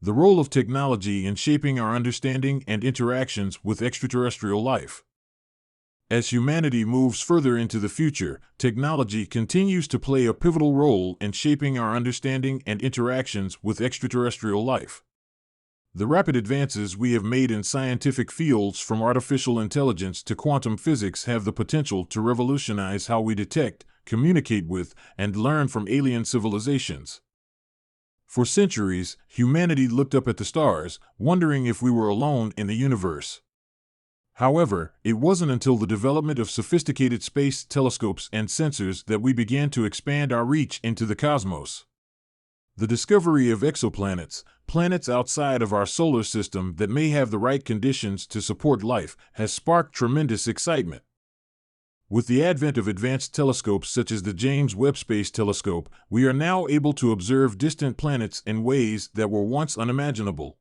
The role of technology in shaping our understanding and interactions with extraterrestrial life. As humanity moves further into the future, technology continues to play a pivotal role in shaping our understanding and interactions with extraterrestrial life. The rapid advances we have made in scientific fields, from artificial intelligence to quantum physics, have the potential to revolutionize how we detect, communicate with, and learn from alien civilizations. For centuries, humanity looked up at the stars, wondering if we were alone in the universe. However, it wasn't until the development of sophisticated space telescopes and sensors that we began to expand our reach into the cosmos. The discovery of exoplanets, planets outside of our solar system that may have the right conditions to support life, has sparked tremendous excitement. With the advent of advanced telescopes such as the James Webb Space Telescope, we are now able to observe distant planets in ways that were once unimaginable.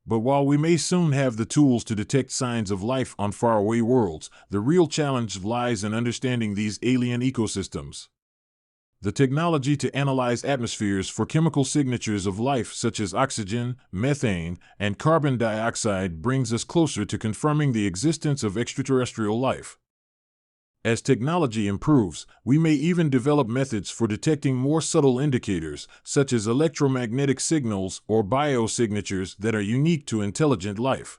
But while we may soon have the tools to detect signs of life on faraway worlds, the real challenge lies in understanding these alien ecosystems. The technology to analyze atmospheres for chemical signatures of life such as oxygen, methane, and carbon dioxide brings us closer to confirming the existence of extraterrestrial life. As technology improves, we may even develop methods for detecting more subtle indicators, such as electromagnetic signals or biosignatures that are unique to intelligent life.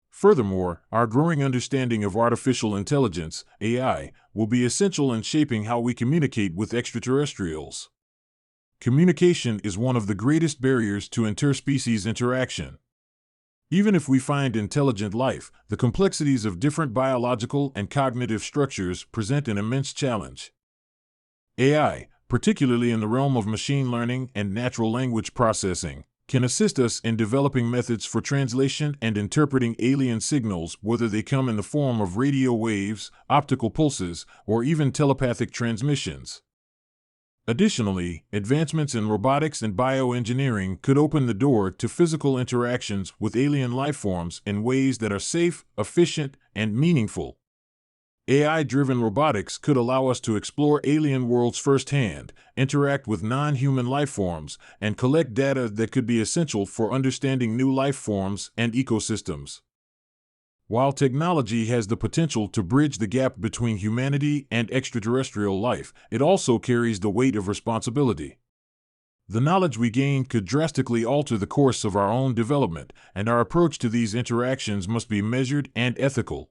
Furthermore, our growing understanding of artificial intelligence, AI, will be essential in shaping how we communicate with extraterrestrials. Communication is one of the greatest barriers to interspecies interaction. Even if we find intelligent life, the complexities of different biological and cognitive structures present an immense challenge. AI, particularly in the realm of machine learning and natural language processing, can assist us in developing methods for translation and interpreting alien signals, whether they come in the form of radio waves, optical pulses, or even telepathic transmissions. Additionally, advancements in robotics and bioengineering could open the door to physical interactions with alien lifeforms in ways that are safe, efficient, and meaningful. AI-driven robotics could allow us to explore alien worlds firsthand, interact with non-human lifeforms, and collect data that could be essential for understanding new lifeforms and ecosystems. While technology has the potential to bridge the gap between humanity and extraterrestrial life, it also carries the weight of responsibility. The knowledge we gain could drastically alter the course of our own development, and our approach to these interactions must be measured and ethical.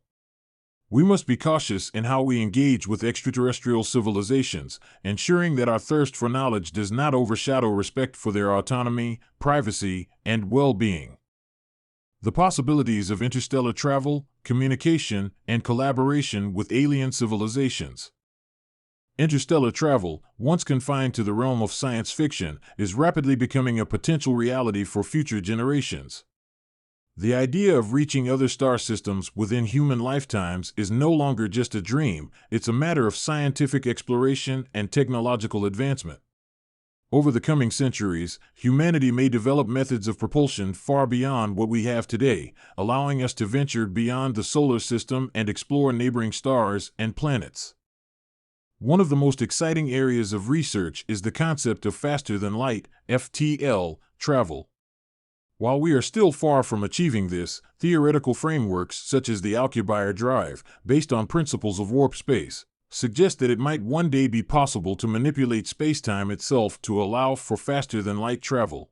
We must be cautious in how we engage with extraterrestrial civilizations, ensuring that our thirst for knowledge does not overshadow respect for their autonomy, privacy, and well-being. The possibilities of interstellar travel, communication, and collaboration with alien civilizations. Interstellar travel, once confined to the realm of science fiction, is rapidly becoming a potential reality for future generations. The idea of reaching other star systems within human lifetimes is no longer just a dream, it's a matter of scientific exploration and technological advancement. Over the coming centuries, humanity may develop methods of propulsion far beyond what we have today, allowing us to venture beyond the solar system and explore neighboring stars and planets. One of the most exciting areas of research is the concept of faster-than-light (FTL) travel. While we are still far from achieving this, theoretical frameworks such as the Alcubierre drive, based on principles of warp space, suggest that it might one day be possible to manipulate spacetime itself to allow for faster-than-light travel.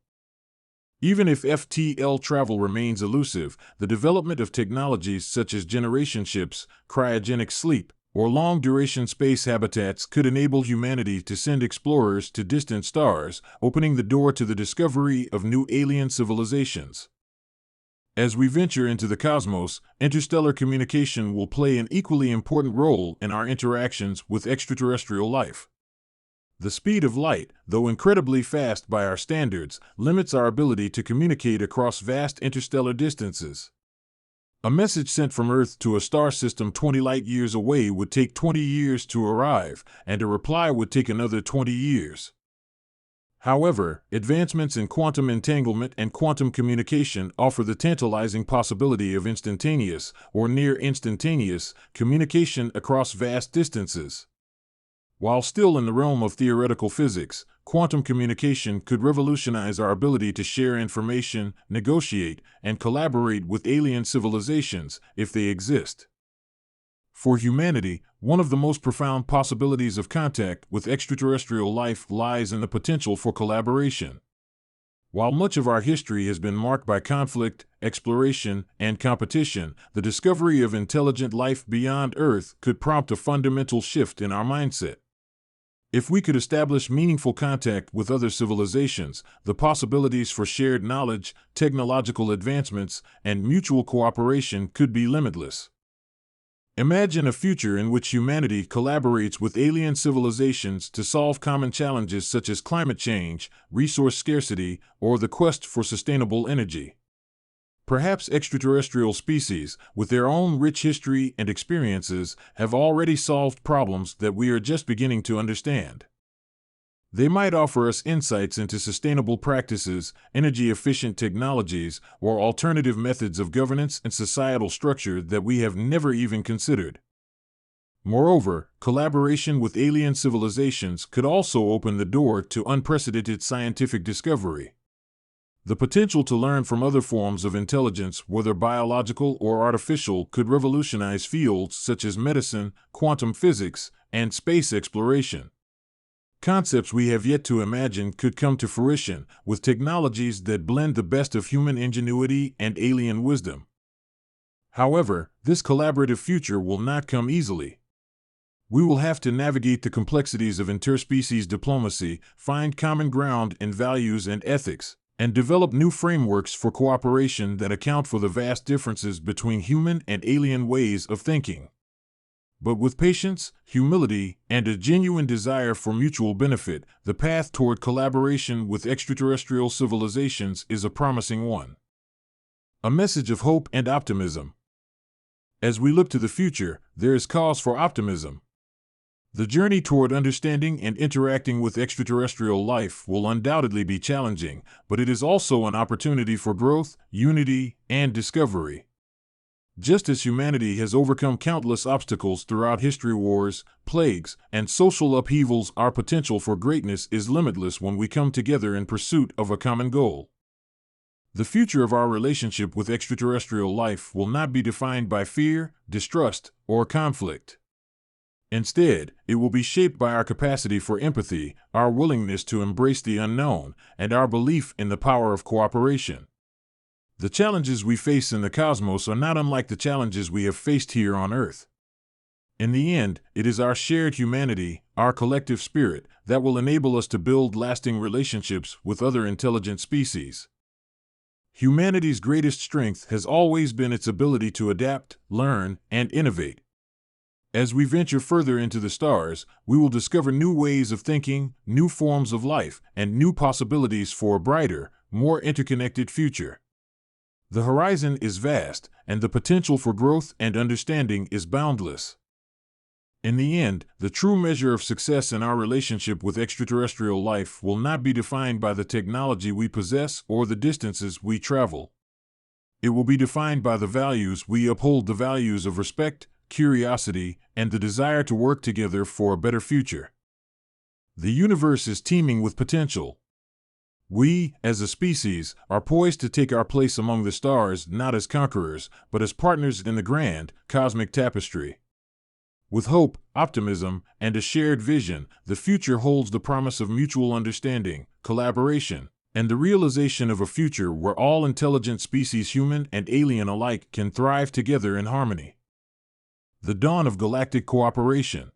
Even if FTL travel remains elusive, the development of technologies such as generation ships, cryogenic sleep, or long-duration space habitats could enable humanity to send explorers to distant stars, opening the door to the discovery of new alien civilizations. As we venture into the cosmos, interstellar communication will play an equally important role in our interactions with extraterrestrial life. The speed of light, though incredibly fast by our standards, limits our ability to communicate across vast interstellar distances. A message sent from Earth to a star system 20 light-years away would take 20 years to arrive, and a reply would take another 20 years. However, advancements in quantum entanglement and quantum communication offer the tantalizing possibility of instantaneous, or near-instantaneous, communication across vast distances. While still in the realm of theoretical physics, quantum communication could revolutionize our ability to share information, negotiate, and collaborate with alien civilizations, if they exist. For humanity, one of the most profound possibilities of contact with extraterrestrial life lies in the potential for collaboration. While much of our history has been marked by conflict, exploration, and competition, the discovery of intelligent life beyond Earth could prompt a fundamental shift in our mindset. If we could establish meaningful contact with other civilizations, the possibilities for shared knowledge, technological advancements, and mutual cooperation could be limitless. Imagine a future in which humanity collaborates with alien civilizations to solve common challenges such as climate change, resource scarcity, or the quest for sustainable energy. Perhaps extraterrestrial species, with their own rich history and experiences, have already solved problems that we are just beginning to understand. They might offer us insights into sustainable practices, energy-efficient technologies, or alternative methods of governance and societal structure that we have never even considered. Moreover, collaboration with alien civilizations could also open the door to unprecedented scientific discovery. The potential to learn from other forms of intelligence, whether biological or artificial, could revolutionize fields such as medicine, quantum physics, and space exploration. Concepts we have yet to imagine could come to fruition, with technologies that blend the best of human ingenuity and alien wisdom. However, this collaborative future will not come easily. We will have to navigate the complexities of interspecies diplomacy, find common ground in values and ethics, and develop new frameworks for cooperation that account for the vast differences between human and alien ways of thinking. But with patience, humility, and a genuine desire for mutual benefit, the path toward collaboration with extraterrestrial civilizations is a promising one. A message of hope and optimism. As we look to the future, there is cause for optimism. The journey toward understanding and interacting with extraterrestrial life will undoubtedly be challenging, but it is also an opportunity for growth, unity, and discovery. Just as humanity has overcome countless obstacles throughout history, wars, plagues, and social upheavals, our potential for greatness is limitless when we come together in pursuit of a common goal. The future of our relationship with extraterrestrial life will not be defined by fear, distrust, or conflict. Instead, it will be shaped by our capacity for empathy, our willingness to embrace the unknown, and our belief in the power of cooperation. The challenges we face in the cosmos are not unlike the challenges we have faced here on Earth. In the end, it is our shared humanity, our collective spirit, that will enable us to build lasting relationships with other intelligent species. Humanity's greatest strength has always been its ability to adapt, learn, and innovate. As we venture further into the stars, we will discover new ways of thinking, new forms of life, and new possibilities for a brighter, more interconnected future. The horizon is vast, and the potential for growth and understanding is boundless. In the end, the true measure of success in our relationship with extraterrestrial life will not be defined by the technology we possess or the distances we travel. It will be defined by the values we uphold, the values of respect, curiosity, and the desire to work together for a better future. The universe is teeming with potential. We, as a species, are poised to take our place among the stars not as conquerors, but as partners in the grand, cosmic tapestry. With hope, optimism, and a shared vision, the future holds the promise of mutual understanding, collaboration, and the realization of a future where all intelligent species, human and alien alike, can thrive together in harmony. The dawn of galactic cooperation.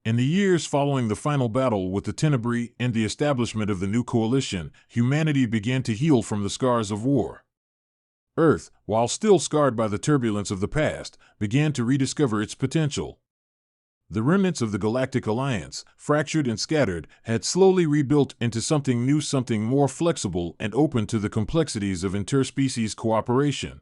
In the years following the final battle with the Tenebrae and the establishment of the new coalition, humanity began to heal from the scars of war. Earth, while still scarred by the turbulence of the past, began to rediscover its potential. The remnants of the Galactic Alliance, fractured and scattered, had slowly rebuilt into something new, something more flexible and open to the complexities of interspecies cooperation.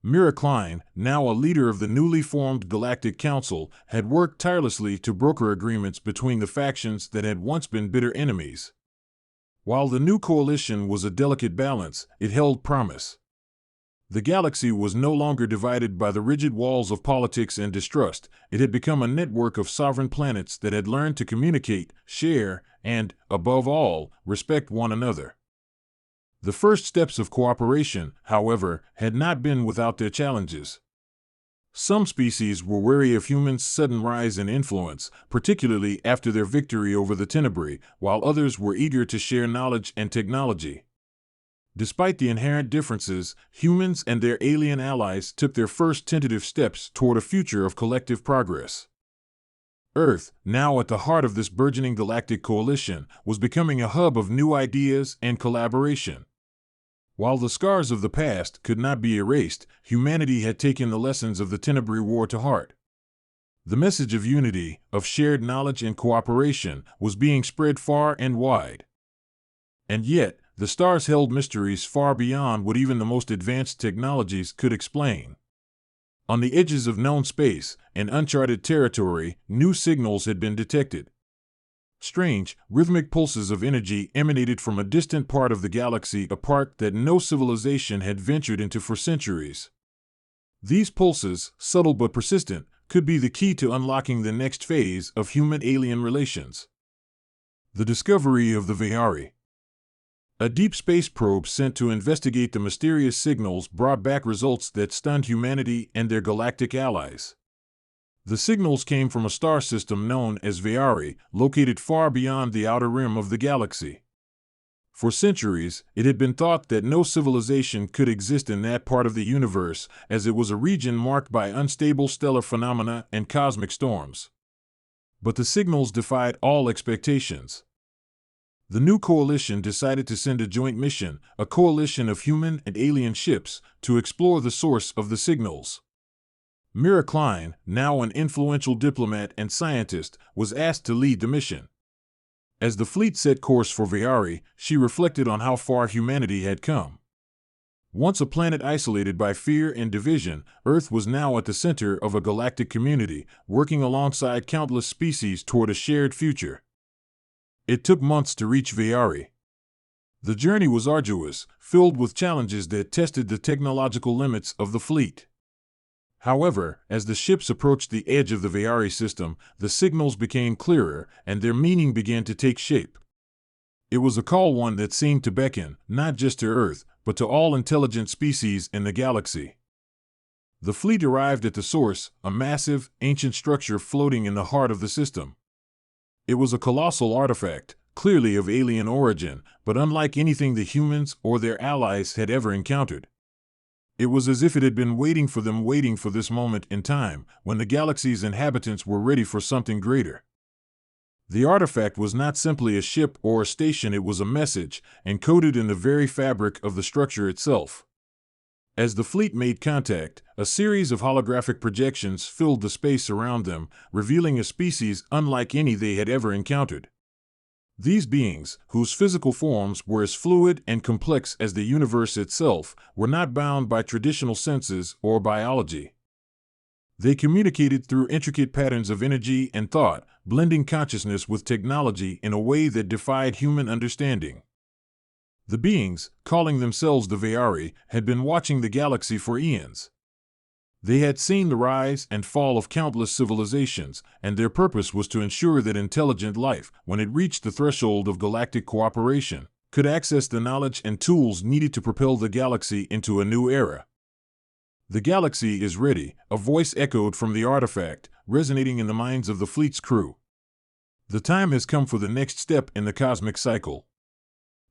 Mira Klein, now a leader of the newly formed Galactic Council, had worked tirelessly to broker agreements between the factions that had once been bitter enemies. While the new coalition was a delicate balance, it held promise. The galaxy was no longer divided by the rigid walls of politics and distrust. It had become a network of sovereign planets that had learned to communicate, share, and, above all, respect one another. The first steps of cooperation, however, had not been without their challenges. Some species were wary of humans' sudden rise in influence, particularly after their victory over the Tenebrae, while others were eager to share knowledge and technology. Despite the inherent differences, humans and their alien allies took their first tentative steps toward a future of collective progress. Earth, now at the heart of this burgeoning galactic coalition, was becoming a hub of new ideas and collaboration. While the scars of the past could not be erased, humanity had taken the lessons of the Tenebrae War to heart. The message of unity, of shared knowledge and cooperation, was being spread far and wide. And yet, the stars held mysteries far beyond what even the most advanced technologies could explain. On the edges of known space, in uncharted territory, new signals had been detected. Strange, rhythmic pulses of energy emanated from a distant part of the galaxy, a part that no civilization had ventured into for centuries. These pulses, subtle but persistent, could be the key to unlocking the next phase of human-alien relations. The discovery of the Ve'ari. A deep space probe sent to investigate the mysterious signals brought back results that stunned humanity and their galactic allies. The signals came from a star system known as Ve'ari, located far beyond the outer rim of the galaxy. For centuries, it had been thought that no civilization could exist in that part of the universe, as it was a region marked by unstable stellar phenomena and cosmic storms. But the signals defied all expectations. The new coalition decided to send a joint mission, a coalition of human and alien ships, to explore the source of the signals. Mira Klein, now an influential diplomat and scientist, was asked to lead the mission. As the fleet set course for Ve'ari, she reflected on how far humanity had come. Once a planet isolated by fear and division, Earth was now at the center of a galactic community, working alongside countless species toward a shared future. It took months to reach Ve'ari. The journey was arduous, filled with challenges that tested the technological limits of the fleet. However, as the ships approached the edge of the Ve'ari system, the signals became clearer, and their meaning began to take shape. It was a call one that seemed to beckon, not just to Earth, but to all intelligent species in the galaxy. The fleet arrived at the source, a massive, ancient structure floating in the heart of the system. It was a colossal artifact, clearly of alien origin, but unlike anything the humans or their allies had ever encountered. It was as if it had been waiting for this moment in time, when the galaxy's inhabitants were ready for something greater. The artifact was not simply a ship or a station, it was a message, encoded in the very fabric of the structure itself. As the fleet made contact, a series of holographic projections filled the space around them, revealing a species unlike any they had ever encountered. These beings, whose physical forms were as fluid and complex as the universe itself, were not bound by traditional senses or biology. They communicated through intricate patterns of energy and thought, blending consciousness with technology in a way that defied human understanding. The beings, calling themselves the Ve'ari, had been watching the galaxy for eons. They had seen the rise and fall of countless civilizations, and their purpose was to ensure that intelligent life, when it reached the threshold of galactic cooperation, could access the knowledge and tools needed to propel the galaxy into a new era. "The galaxy is ready," a voice echoed from the artifact, resonating in the minds of the fleet's crew. "The time has come for the next step in the cosmic cycle.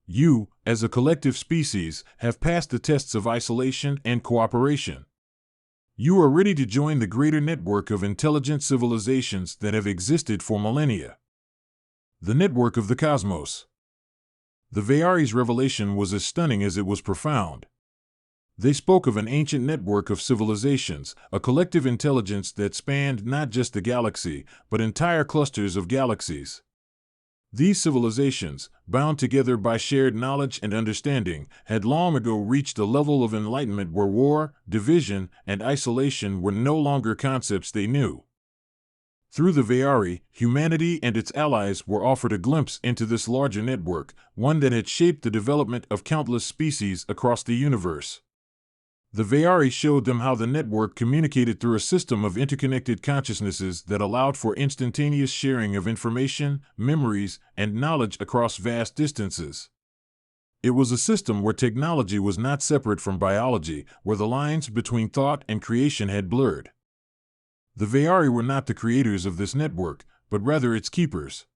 You, as a collective species, have passed the tests of isolation and cooperation. You are ready to join the greater network of intelligent civilizations that have existed for millennia. The network of the cosmos." The Ve'ari's revelation was as stunning as it was profound. They spoke of an ancient network of civilizations, a collective intelligence that spanned not just the galaxy, but entire clusters of galaxies. These civilizations, bound together by shared knowledge and understanding, had long ago reached a level of enlightenment where war, division, and isolation were no longer concepts they knew. Through the Ve'ari, humanity and its allies were offered a glimpse into this larger network, one that had shaped the development of countless species across the universe. The Vayari showed them how the network communicated through a system of interconnected consciousnesses that allowed for instantaneous sharing of information, memories, and knowledge across vast distances. It was a system where technology was not separate from biology, where the lines between thought and creation had blurred. The Vayari were not the creators of this network, but rather its keepers.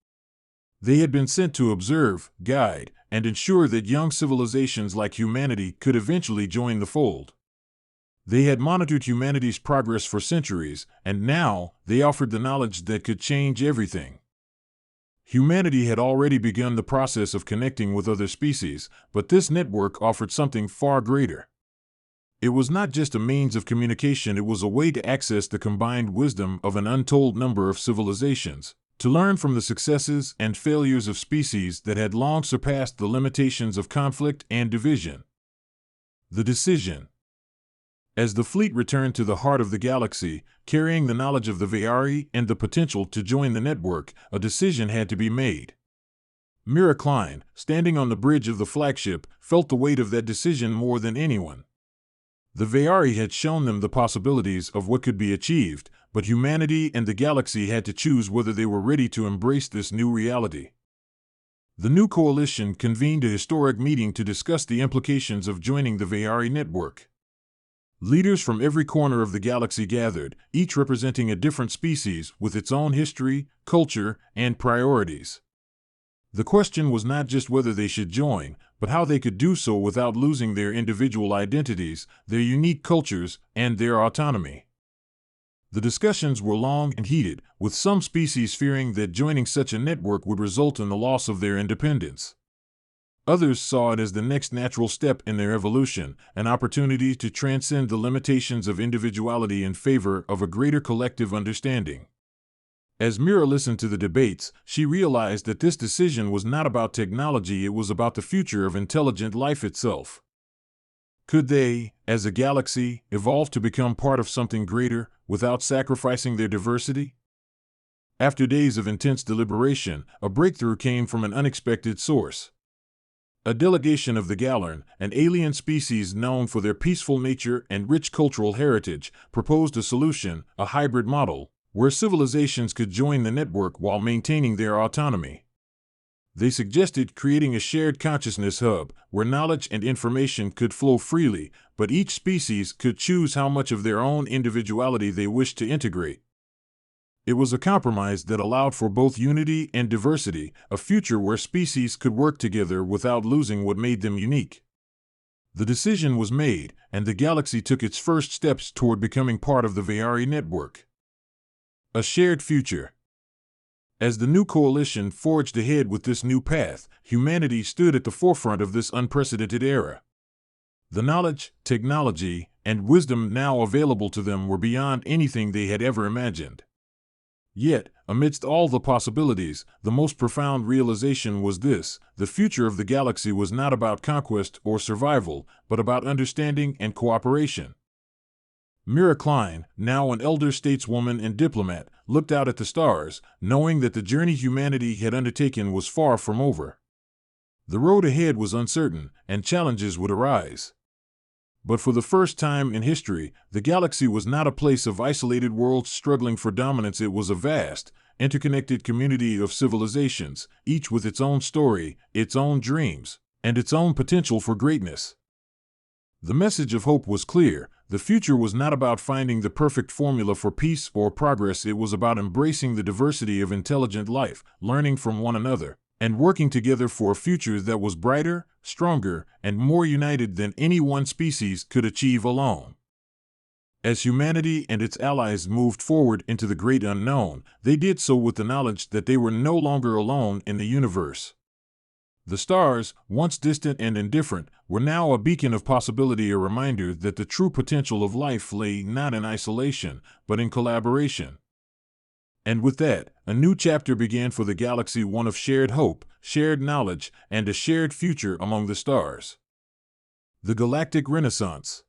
They had been sent to observe, guide, and ensure that young civilizations like humanity could eventually join the fold. They had monitored humanity's progress for centuries, and now they offered the knowledge that could change everything. Humanity had already begun the process of connecting with other species, but this network offered something far greater. It was not just a means of communication, it was a way to access the combined wisdom of an untold number of civilizations, to learn from the successes and failures of species that had long surpassed the limitations of conflict and division. The decision. As the fleet returned to the heart of the galaxy, carrying the knowledge of the Vayari and the potential to join the network, a decision had to be made. Mira Klein, standing on the bridge of the flagship, felt the weight of that decision more than anyone. The Vayari had shown them the possibilities of what could be achieved, but humanity and the galaxy had to choose whether they were ready to embrace this new reality. The new coalition convened a historic meeting to discuss the implications of joining the Vayari network. Leaders from every corner of the galaxy gathered, each representing a different species with its own history, culture, and priorities. The question was not just whether they should join, but how they could do so without losing their individual identities, their unique cultures, and their autonomy. The discussions were long and heated, with some species fearing that joining such a network would result in the loss of their independence. Others saw it as the next natural step in their evolution, an opportunity to transcend the limitations of individuality in favor of a greater collective understanding. As Mira listened to the debates, she realized that this decision was not about technology, it was about the future of intelligent life itself. Could they, as a galaxy, evolve to become part of something greater without sacrificing their diversity? After days of intense deliberation, a breakthrough came from an unexpected source. A delegation of the Galern, an alien species known for their peaceful nature and rich cultural heritage, proposed a solution, a hybrid model, where civilizations could join the network while maintaining their autonomy. They suggested creating a shared consciousness hub, where knowledge and information could flow freely, but each species could choose how much of their own individuality they wished to integrate. It was a compromise that allowed for both unity and diversity, a future where species could work together without losing what made them unique. The decision was made, and the galaxy took its first steps toward becoming part of the Vayari network. A shared future. As the new coalition forged ahead with this new path, humanity stood at the forefront of this unprecedented era. The knowledge, technology, and wisdom now available to them were beyond anything they had ever imagined. Yet, amidst all the possibilities, the most profound realization was this: the future of the galaxy was not about conquest or survival, but about understanding and cooperation. Mira Klein, now an elder stateswoman and diplomat, looked out at the stars, knowing that the journey humanity had undertaken was far from over. The road ahead was uncertain, and challenges would arise. But for the first time in history, the galaxy was not a place of isolated worlds struggling for dominance. It was a vast, interconnected community of civilizations, each with its own story, its own dreams, and its own potential for greatness. The message of hope was clear. The future was not about finding the perfect formula for peace or progress. It was about embracing the diversity of intelligent life, learning from one another, and working together for a future that was brighter, stronger, and more united than any one species could achieve alone. As humanity and its allies moved forward into the great unknown, they did so with the knowledge that they were no longer alone in the universe. The stars, once distant and indifferent, were now a beacon of possibility, a reminder that the true potential of life lay not in isolation, but in collaboration. And with that, a new chapter began for the galaxy, one of shared hope, shared knowledge, and a shared future among the stars. The Galactic Renaissance.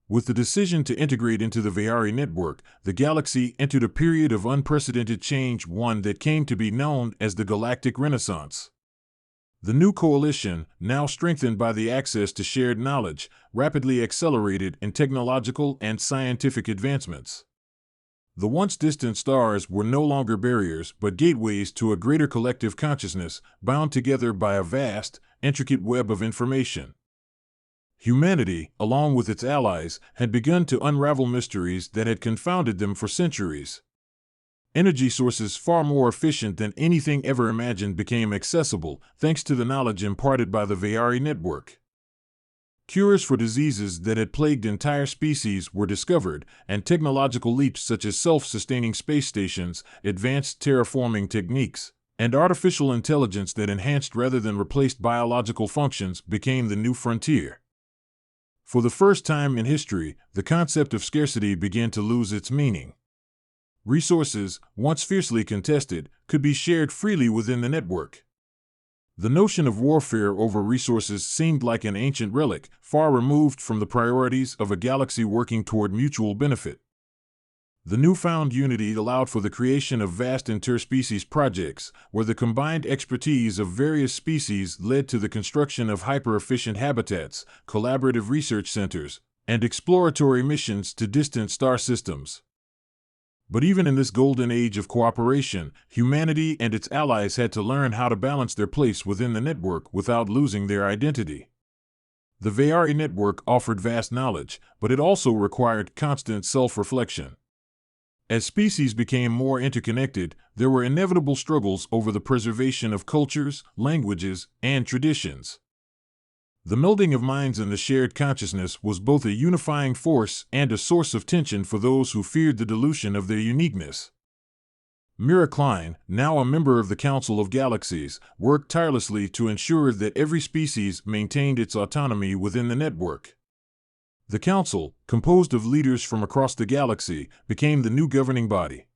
With the decision to integrate into the Vayari network, the galaxy entered a period of unprecedented change, one that came to be known as the Galactic Renaissance. The new coalition, now strengthened by the access to shared knowledge, rapidly accelerated in technological and scientific advancements. The once distant stars were no longer barriers but gateways to a greater collective consciousness, bound together by a vast, intricate web of information. Humanity, along with its allies, had begun to unravel mysteries that had confounded them for centuries. Energy sources far more efficient than anything ever imagined became accessible, thanks to the knowledge imparted by the Veyari network. Cures for diseases that had plagued entire species were discovered, and technological leaps such as self-sustaining space stations, advanced terraforming techniques, and artificial intelligence that enhanced rather than replaced biological functions became the new frontier. For the first time in history, the concept of scarcity began to lose its meaning. Resources, once fiercely contested, could be shared freely within the network. The notion of warfare over resources seemed like an ancient relic, far removed from the priorities of a galaxy working toward mutual benefit. The newfound unity allowed for the creation of vast interspecies projects, where the combined expertise of various species led to the construction of hyper-efficient habitats, collaborative research centers, and exploratory missions to distant star systems. But even in this golden age of cooperation, humanity and its allies had to learn how to balance their place within the network without losing their identity. The Veyari network offered vast knowledge, but it also required constant self-reflection. As species became more interconnected, there were inevitable struggles over the preservation of cultures, languages, and traditions. The melding of minds and the shared consciousness was both a unifying force and a source of tension for those who feared the dilution of their uniqueness. Mira Klein, now a member of the Council of Galaxies, worked tirelessly to ensure that every species maintained its autonomy within the network. The Council, composed of leaders from across the galaxy, became the new governing body.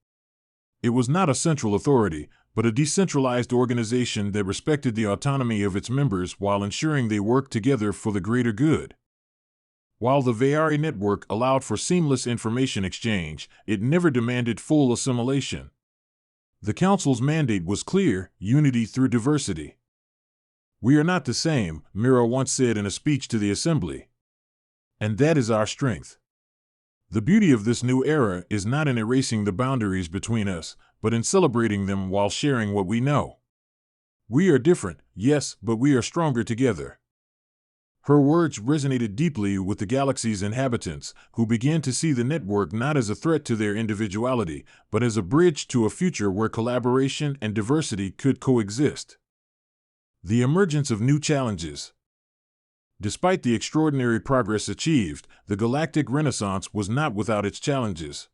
It was not a central authority, but a decentralized organization that respected the autonomy of its members while ensuring they worked together for the greater good. While the Veyari network allowed for seamless information exchange, it never demanded full assimilation. The Council's mandate was clear: unity through diversity. "We are not the same," Mira once said in a speech to the Assembly. "And that is our strength." The beauty of this new era is not in erasing the boundaries between us, but in celebrating them while sharing what we know. We are different, yes, but we are stronger together. Her words resonated deeply with the galaxy's inhabitants, who began to see the network not as a threat to their individuality, but as a bridge to a future where collaboration and diversity could coexist. The emergence of new challenges. Despite the extraordinary progress achieved, the galactic renaissance was not without its challenges.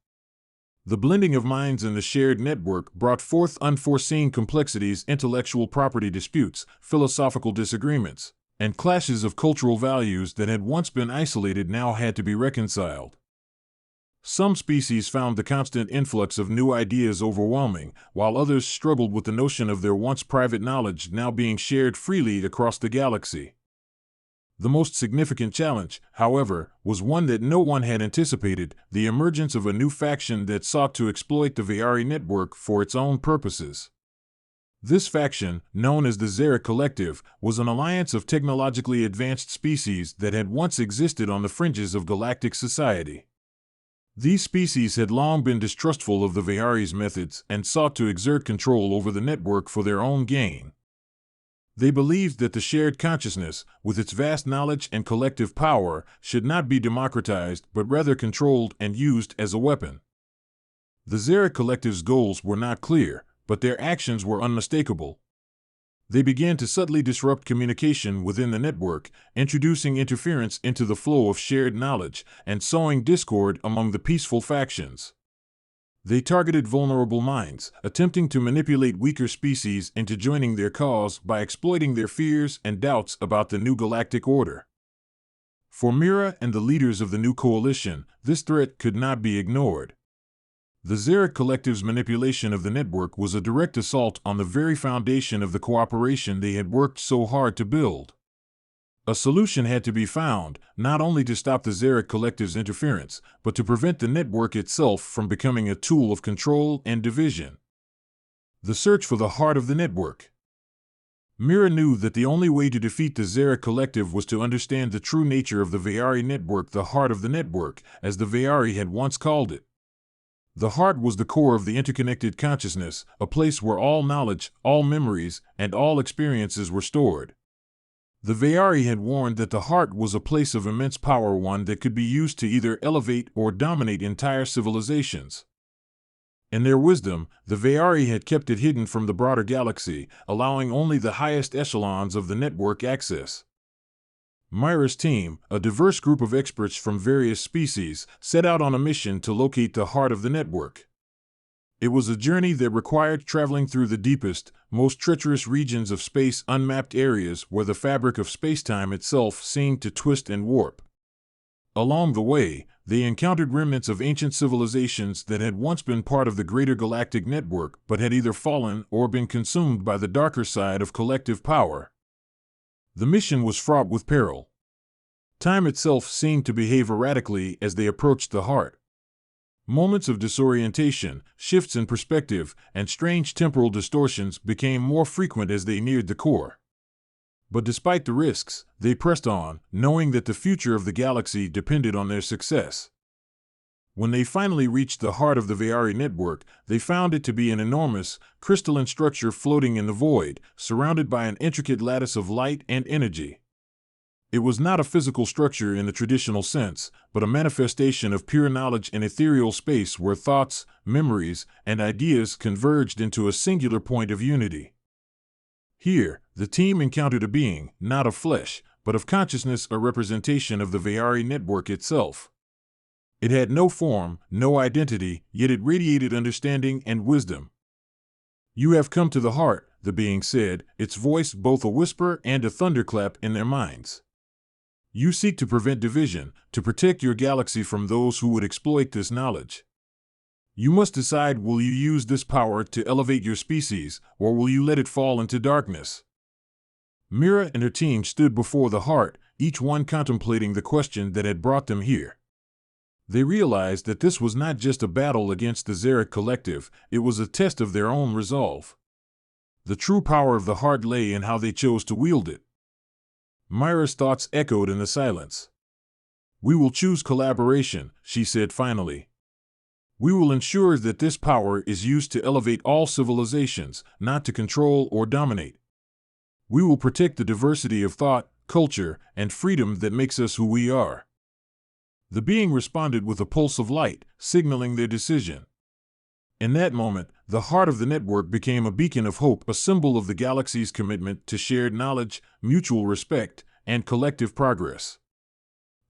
The blending of minds in the shared network brought forth unforeseen complexities: intellectual property disputes, philosophical disagreements, and clashes of cultural values that had once been isolated now had to be reconciled. Some species found the constant influx of new ideas overwhelming, while others struggled with the notion of their once private knowledge now being shared freely across the galaxy. The most significant challenge, however, was one that no one had anticipated: the emergence of a new faction that sought to exploit the Veyari network for its own purposes. This faction, known as the Xeric Collective, was an alliance of technologically advanced species that had once existed on the fringes of galactic society. These species had long been distrustful of the Veyari's methods and sought to exert control over the network for their own gain. They believed that the shared consciousness, with its vast knowledge and collective power, should not be democratized but rather controlled and used as a weapon. The Xeric Collective's goals were not clear, but their actions were unmistakable. They began to subtly disrupt communication within the network, introducing interference into the flow of shared knowledge and sowing discord among the peaceful factions. They targeted vulnerable minds, attempting to manipulate weaker species into joining their cause by exploiting their fears and doubts about the new galactic order. For Mira and the leaders of the new coalition, this threat could not be ignored. The Xeric Collective's manipulation of the network was a direct assault on the very foundation of the cooperation they had worked so hard to build. A solution had to be found, not only to stop the Xeric Collective's interference, but to prevent the network itself from becoming a tool of control and division. The search for the heart of the network. Mira knew that the only way to defeat the Zerek Collective was to understand the true nature of the Ve'ari network, the heart of the network, as the Ve'ari had once called it. The heart was the core of the interconnected consciousness, a place where all knowledge, all memories, and all experiences were stored. The Ve'ari had warned that the heart was a place of immense power, one that could be used to either elevate or dominate entire civilizations. In their wisdom, the Ve'ari had kept it hidden from the broader galaxy, allowing only the highest echelons of the network access. Myra's team, a diverse group of experts from various species, set out on a mission to locate the heart of the network. It was a journey that required traveling through the deepest, most treacherous regions of space, unmapped areas where the fabric of spacetime itself seemed to twist and warp. Along the way, they encountered remnants of ancient civilizations that had once been part of the greater galactic network but had either fallen or been consumed by the darker side of collective power. The mission was fraught with peril. Time itself seemed to behave erratically as they approached the heart. Moments of disorientation, shifts in perspective, and strange temporal distortions became more frequent as they neared the core. But despite the risks, they pressed on, knowing that the future of the galaxy depended on their success. When they finally reached the heart of the Ve'ari network, they found it to be an enormous, crystalline structure floating in the void, surrounded by an intricate lattice of light and energy. It was not a physical structure in the traditional sense, but a manifestation of pure knowledge in ethereal space where thoughts, memories, and ideas converged into a singular point of unity. Here, the team encountered a being, not of flesh, but of consciousness, a representation of the Ve'ari network itself. It had no form, no identity, yet it radiated understanding and wisdom. "You have come to the heart," the being said, its voice both a whisper and a thunderclap in their minds. "You seek to prevent division, to protect your galaxy from those who would exploit this knowledge. You must decide, will you use this power to elevate your species, or will you let it fall into darkness?" Mira and her team stood before the heart, each one contemplating the question that had brought them here. They realized that this was not just a battle against the Zerek Collective, it was a test of their own resolve. The true power of the heart lay in how they chose to wield it. Myra's thoughts echoed in the silence. "We will choose collaboration," she said finally. "We will ensure that this power is used to elevate all civilizations, not to control or dominate. We will protect the diversity of thought, culture, and freedom that makes us who we are." The being responded with a pulse of light, signaling their decision. In that moment, the heart of the network became a beacon of hope, a symbol of the galaxy's commitment to shared knowledge, mutual respect, and collective progress.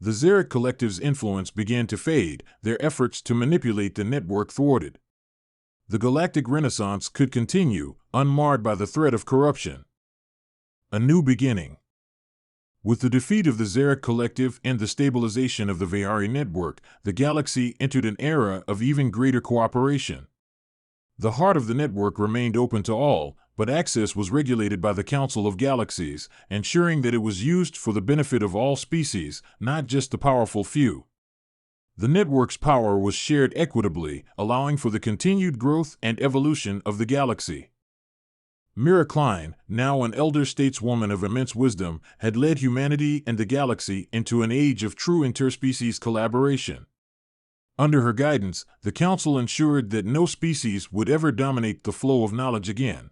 The Zerek Collective's influence began to fade, their efforts to manipulate the network thwarted. The galactic renaissance could continue, unmarred by the threat of corruption. A new beginning. With the defeat of the Zerek Collective and the stabilization of the Ve'ari network, the galaxy entered an era of even greater cooperation. The heart of the network remained open to all, but access was regulated by the Council of Galaxies, ensuring that it was used for the benefit of all species, not just the powerful few. The network's power was shared equitably, allowing for the continued growth and evolution of the galaxy. Mira Klein, now an elder stateswoman of immense wisdom, had led humanity and the galaxy into an age of true interspecies collaboration. Under her guidance, the Council ensured that no species would ever dominate the flow of knowledge again.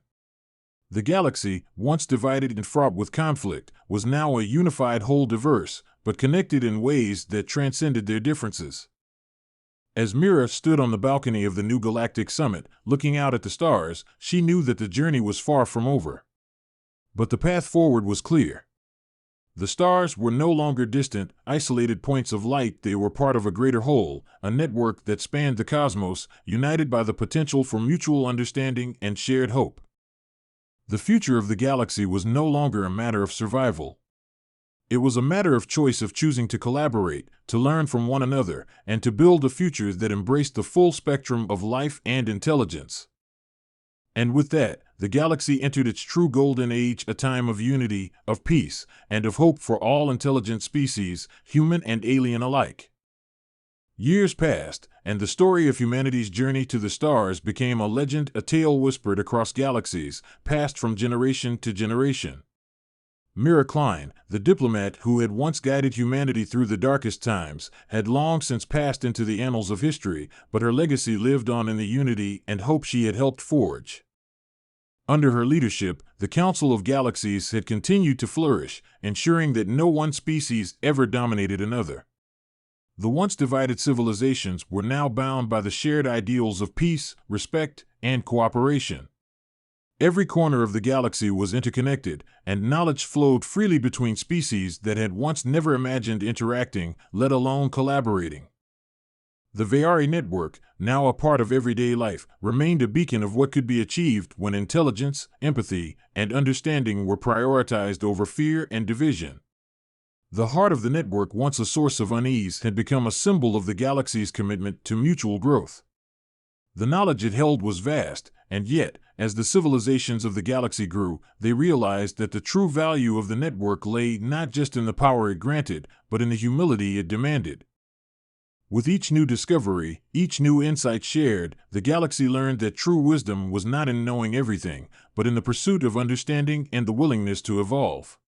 The galaxy, once divided and fraught with conflict, was now a unified whole, diverse, but connected in ways that transcended their differences. As Mira stood on the balcony of the new galactic summit, looking out at the stars, she knew that the journey was far from over. But the path forward was clear. The stars were no longer distant, isolated points of light. They were part of a greater whole, a network that spanned the cosmos, united by the potential for mutual understanding and shared hope. The future of the galaxy was no longer a matter of survival. It was a matter of choice, of choosing to collaborate, to learn from one another, and to build a future that embraced the full spectrum of life and intelligence. And with that, the galaxy entered its true golden age, a time of unity, of peace, and of hope for all intelligent species, human and alien alike. Years passed, and the story of humanity's journey to the stars became a legend, a tale whispered across galaxies, passed from generation to generation. Mira Klein, the diplomat who had once guided humanity through the darkest times, had long since passed into the annals of history, but her legacy lived on in the unity and hope she had helped forge. Under her leadership, the Council of Galaxies had continued to flourish, ensuring that no one species ever dominated another. The once divided civilizations were now bound by the shared ideals of peace, respect, and cooperation. Every corner of the galaxy was interconnected, and knowledge flowed freely between species that had once never imagined interacting, let alone collaborating. The Ve'ari network, now a part of everyday life, remained a beacon of what could be achieved when intelligence, empathy, and understanding were prioritized over fear and division. The heart of the network, once a source of unease, had become a symbol of the galaxy's commitment to mutual growth. The knowledge it held was vast, and yet, as the civilizations of the galaxy grew, they realized that the true value of the network lay not just in the power it granted, but in the humility it demanded. With each new discovery, each new insight shared, the galaxy learned that true wisdom was not in knowing everything, but in the pursuit of understanding and the willingness to evolve.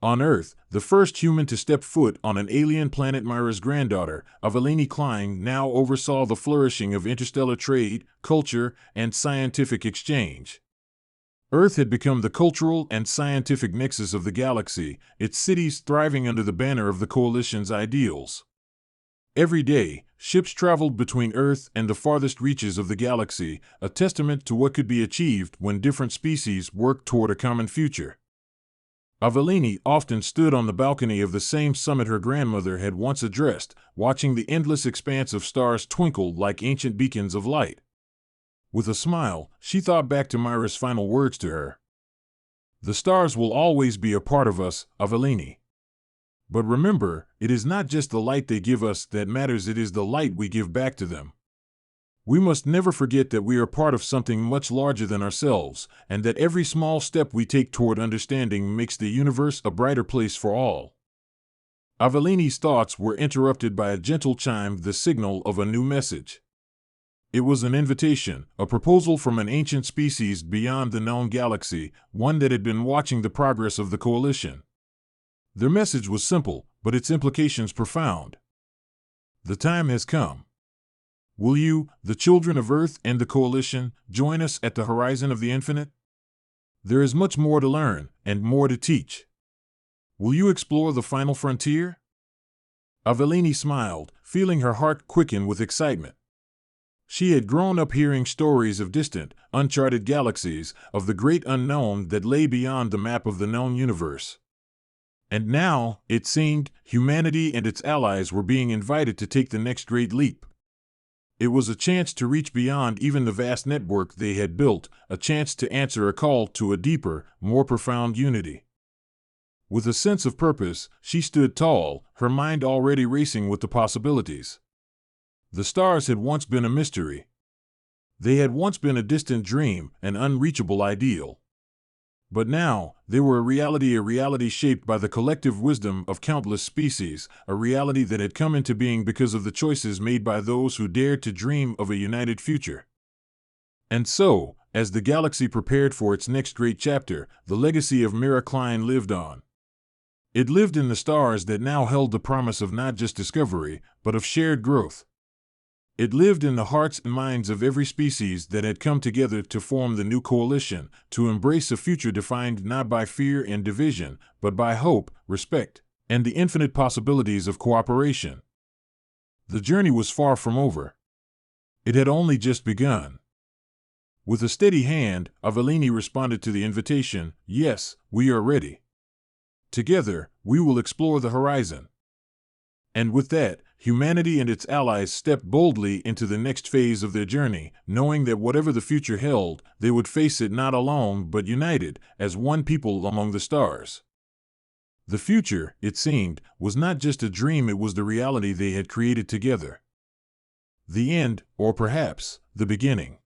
On Earth, the first human to step foot on an alien planet, Mira's granddaughter, Evelini Klein, now oversaw the flourishing of interstellar trade, culture, and scientific exchange. Earth had become the cultural and scientific nexus of the galaxy, its cities thriving under the banner of the Coalition's ideals. Every day, ships traveled between Earth and the farthest reaches of the galaxy, a testament to what could be achieved when different species worked toward a common future. Evelini often stood on the balcony of the same summit her grandmother had once addressed, watching the endless expanse of stars twinkle like ancient beacons of light. With a smile, she thought back to Mira's final words to her. "The stars will always be a part of us, Evelini. But remember, it is not just the light they give us that matters, it is the light we give back to them. We must never forget that we are part of something much larger than ourselves, and that every small step we take toward understanding makes the universe a brighter place for all." Evelini's thoughts were interrupted by a gentle chime, the signal of a new message. It was an invitation, a proposal from an ancient species beyond the known galaxy, one that had been watching the progress of the Coalition. Their message was simple, but its implications profound. The time has come. Will you, the children of Earth and the Coalition, join us at the horizon of the infinite? There is much more to learn, and more to teach. Will you explore the final frontier? Evelini smiled, feeling her heart quicken with excitement. She had grown up hearing stories of distant, uncharted galaxies, of the great unknown that lay beyond the map of the known universe. And now, it seemed, humanity and its allies were being invited to take the next great leap. It was a chance to reach beyond even the vast network they had built, a chance to answer a call to a deeper, more profound unity. With a sense of purpose, she stood tall, her mind already racing with the possibilities. The stars had once been a mystery. They had once been a distant dream, an unreachable ideal. But now, they were a reality shaped by the collective wisdom of countless species, a reality that had come into being because of the choices made by those who dared to dream of a united future. And so, as the galaxy prepared for its next great chapter, the legacy of Mira Klein lived on. It lived in the stars that now held the promise of not just discovery, but of shared growth. It lived in the hearts and minds of every species that had come together to form the new coalition, to embrace a future defined not by fear and division, but by hope, respect, and the infinite possibilities of cooperation. The journey was far from over. It had only just begun. With a steady hand, Evelini responded to the invitation, "Yes, we are ready. Together, we will explore the horizon." And with that, humanity and its allies stepped boldly into the next phase of their journey, knowing that whatever the future held, they would face it not alone but united, as one people among the stars. The future, it seemed, was not just a dream, it was the reality they had created together. The end, or perhaps, the beginning.